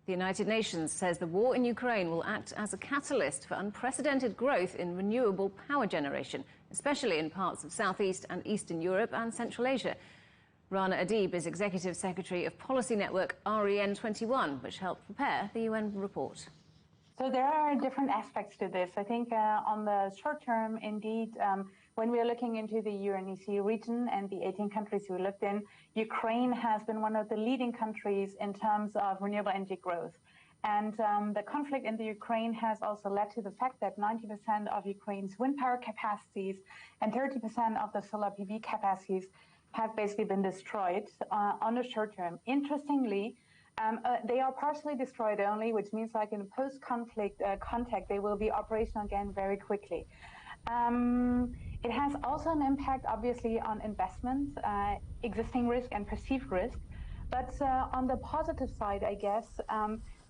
The United Nations says the war in Ukraine will act as a catalyst for unprecedented growth in renewable power generation, especially in parts of Southeast and Eastern Europe and Central Asia. Rana Adib is Executive Secretary of policy network REN21, which helped prepare the UN report. So there are different aspects to this. I think on the short term, indeed, when we are looking into the UNEC region and the 18 countries we looked in, Ukraine has been one of the leading countries in terms of renewable energy growth. And the conflict in the Ukraine has also led to the fact that 90% of Ukraine's wind power capacities and 30% of the solar PV capacities have basically been destroyed on the short term. Interestingly, they are partially destroyed only, which means like in a post-conflict context, they will be operational again very quickly. It has also an impact, obviously, on investments, existing risk and perceived risk. But on the positive side, I guess,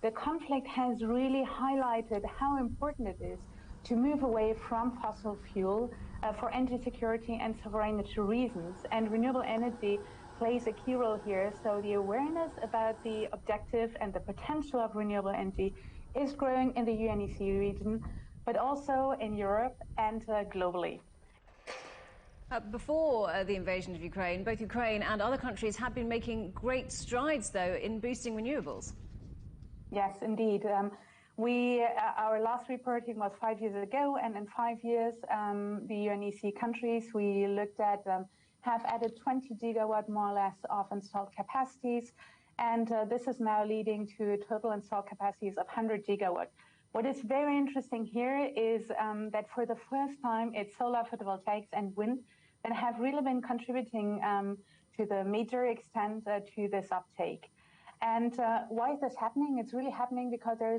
the conflict has really highlighted how important it is to move away from fossil fuel for energy security and sovereignty reasons. And renewable energy plays a key role here. So the awareness about the objective and the potential of renewable energy is growing in the UNEC region, but also in Europe and globally. Before the invasion of Ukraine, both Ukraine and other countries have been making great strides, though, in boosting renewables. Yes, indeed. Our last reporting was 5 years ago, and in 5 years, the UNEC countries we looked at have added 20 gigawatt more or less of installed capacities, and this is now leading to total installed capacities of 100 gigawatt. What is very interesting here is that for the first time, it's solar photovoltaics and wind that have really been contributing to the major extent to this uptake. And why is this happening? It's really happening because there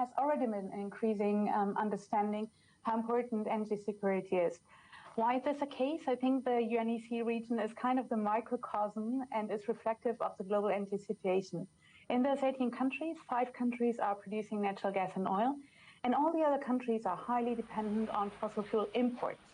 has already been an increasing understanding how important energy security is. Why is this the case? I think the UNEC region is kind of the microcosm and is reflective of the global energy situation. In those 18 countries, 5 countries are producing natural gas and oil, and all the other countries are highly dependent on fossil fuel imports.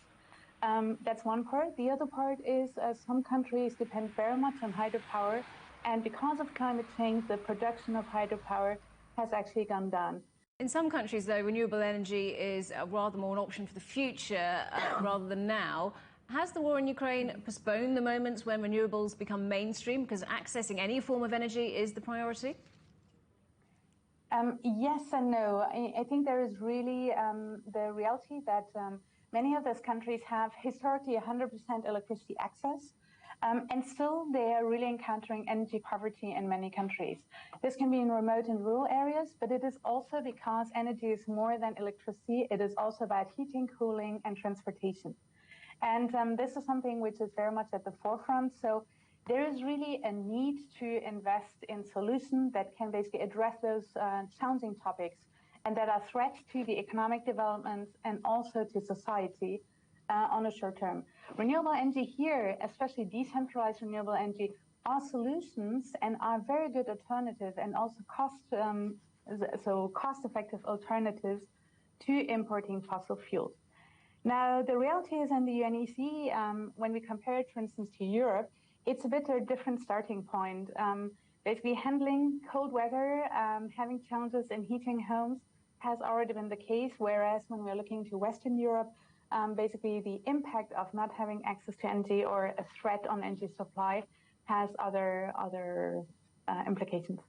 That's one part. The other part is some countries depend very much on hydropower, and because of climate change, the production of hydropower has actually gone down. In some countries, though, renewable energy is rather more an option for the future rather than now. Has the war in Ukraine postponed the moments when renewables become mainstream because accessing any form of energy is the priority? Yes and no. I think there is really the reality that many of those countries have historically 100% electricity access. And still, they are really encountering energy poverty in many countries. This can be in remote and rural areas, but it is also because energy is more than electricity. It is also about heating, cooling, and transportation. And this is something which is very much at the forefront. So there is really a need to invest in solutions that can basically address those challenging topics and that are threats to the economic development and also to society. On a short term. Renewable energy here, especially decentralized renewable energy, are solutions and are very good alternatives and also cost-effective alternatives to importing fossil fuels. Now, the reality is in the UNEC, when we compare it, for instance, to Europe, it's a bit of a different starting point. Basically, handling cold weather, having challenges in heating homes has already been the case, whereas when we're looking to Western Europe, basically the impact of not having access to energy or a threat on energy supply has other implications.